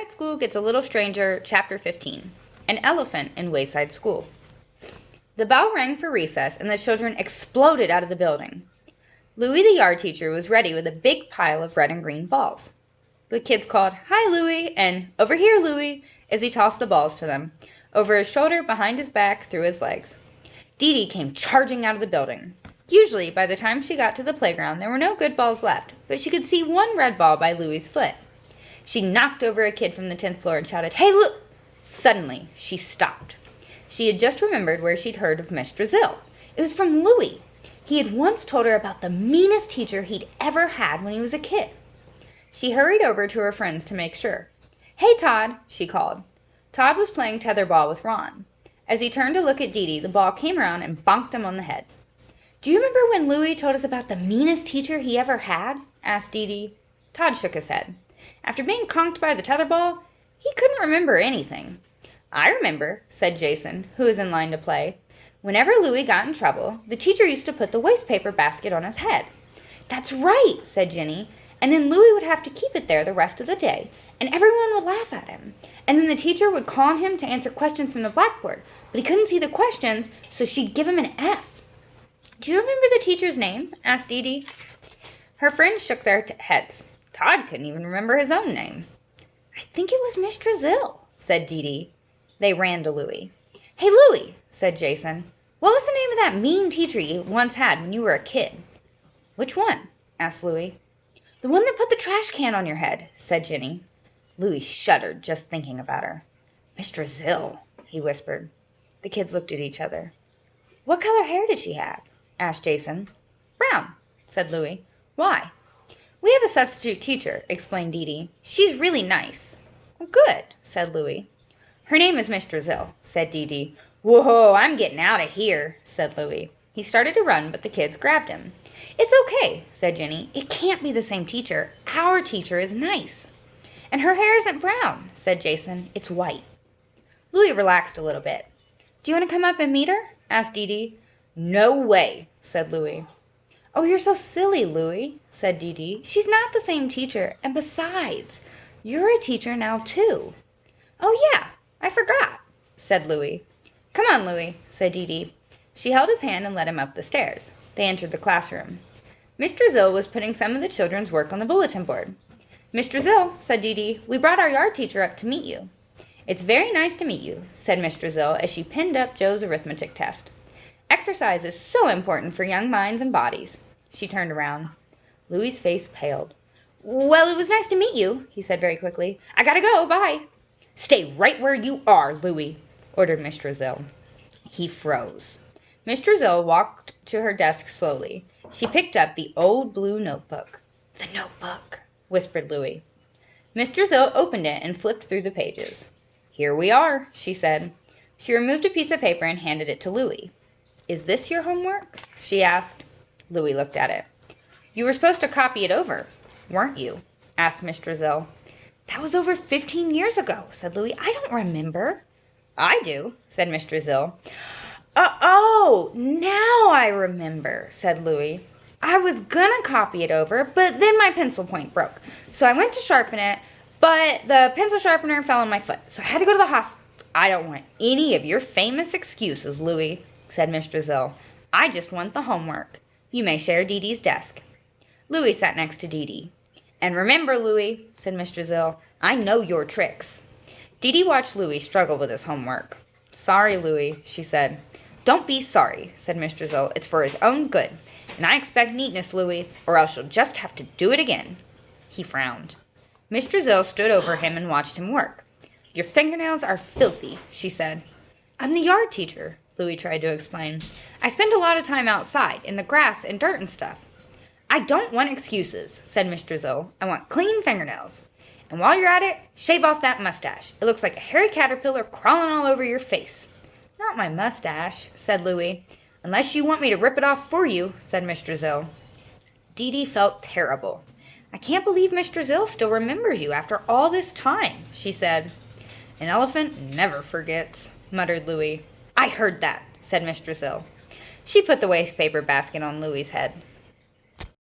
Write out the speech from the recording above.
Wayside School Gets a Little Stranger, Chapter 15. An Elephant in Wayside School. The bell rang for recess, and the children exploded out of the building. Louie, the yard teacher, was ready with a big pile of red and green balls. The kids called, "Hi, Louie," and "Over here, Louie," as he tossed the balls to them, over his shoulder, behind his back, through his legs. Dee Dee came charging out of the building. Usually, by the time she got to the playground, there were no good balls left, but she could see one red ball by Louie's foot. She knocked over a kid from the 10th floor and shouted, "Hey, look!" Suddenly, she stopped. She had just remembered where she'd heard of Miss Drizzle. It was from Louie. He had once told her about the meanest teacher he'd ever had when he was a kid. She hurried over to her friends to make sure. "Hey, Todd," she called. Todd was playing tetherball with Ron. As he turned to look at Dee Dee, the ball came around and bonked him on the head. "Do you remember when Louie told us about the meanest teacher he ever had?" asked Dee Dee. Todd shook his head. After being conked by the tetherball, he couldn't remember anything. "I remember," said Jason, who was in line to play. "Whenever Louie got in trouble, the teacher used to put the wastepaper basket on his head." "That's right," said Jenny. "And then Louie would have to keep it there the rest of the day, and everyone would laugh at him. And then the teacher would call on him to answer questions from the blackboard, but he couldn't see the questions, so she'd give him an F." "Do you remember the teacher's name?" asked Dee Dee. Her friends shook their heads. Todd couldn't even remember his own name. "I think it was Miss Drizzle," said Dee Dee. They ran to Louie. "Hey, Louie," said Jason. "What was the name of that mean teacher you once had when you were a kid?" "Which one?" asked Louie. "The one that put the trash can on your head," said Jenny. Louie shuddered just thinking about her. "Miss Drizzle," he whispered. The kids looked at each other. "What color hair did she have?" asked Jason. "Brown," said Louie. "Why?" "We have a substitute teacher," explained Dee Dee. "She's really nice." "Good," said Louie. "Her name is Miss Drizzle," said Dee Dee. "Whoa, I'm getting out of here," said Louie. He started to run, but the kids grabbed him. "It's okay," said Jenny. "It can't be the same teacher. Our teacher is nice." "And her hair isn't brown," said Jason. "It's white." Louie relaxed a little bit. "Do you want to come up and meet her?" asked Dee Dee. "No way," said Louie. "Oh, you're so silly, Louie," said Dee Dee. "She's not the same teacher, and besides, you're a teacher now, too." "Oh, yeah, I forgot," said Louie. "Come on, Louie," said Dee Dee. She held his hand and led him up the stairs. They entered the classroom. Miss Drizzle was putting some of the children's work on the bulletin board. "Miss Drizzle," said Dee Dee, "we brought our yard teacher up to meet you." "It's very nice to meet you," said Miss Drizzle as she pinned up Joe's arithmetic test. "Exercise is so important for young minds and bodies." She turned around. Louie's face paled. "Well, it was nice to meet you," he said very quickly. "I gotta go, bye." "Stay right where you are, Louie," ordered Miss Drizzle. He froze. Miss Drizzle walked to her desk slowly. She picked up the old blue notebook. "The notebook," whispered Louie. Miss Drizzle opened it and flipped through the pages. "Here we are," she said. She removed a piece of paper and handed it to Louie. "Is this your homework?" she asked. Louie looked at it. "You were supposed to copy it over, weren't you?" asked Miss Drizzle. "That was over 15 years ago," said Louie. "I don't remember." "I do," said Miss Drizzle. Oh, now I remember," said Louie. "I was gonna copy it over, but then my pencil point broke. So I went to sharpen it, but the pencil sharpener fell on my foot, so I had to go to the hospital." "I don't want any of your famous excuses, Louie," said Miss Drizzle. "I just want the homework. You may share Dee Dee's desk." Louie sat next to Dee Dee. "And remember, Louie," said Miss Drizzle, "I know your tricks." Dee Dee watched Louie struggle with his homework. "Sorry, Louie," she said. "Don't be sorry," said Miss Drizzle. "It's for his own good. And I expect neatness, Louie, or else you'll just have to do it again." He frowned. Miss Drizzle stood over him and watched him work. "Your fingernails are filthy," she said. "I'm the yard teacher," Louie tried to explain. "I spend a lot of time outside, in the grass and dirt and stuff." "I don't want excuses," said Miss Drizzle. "I want clean fingernails. And while you're at it, shave off that mustache. It looks like a hairy caterpillar crawling all over your face." "Not my mustache," said Louie. "Unless you want me to rip it off for you," said Miss Drizzle. Dee Dee felt terrible. "I can't believe Miss Drizzle still remembers you after all this time," she said. "An elephant never forgets," muttered Louie. "I heard that," said Miss Drizzle. She put the wastepaper basket on Louie's head.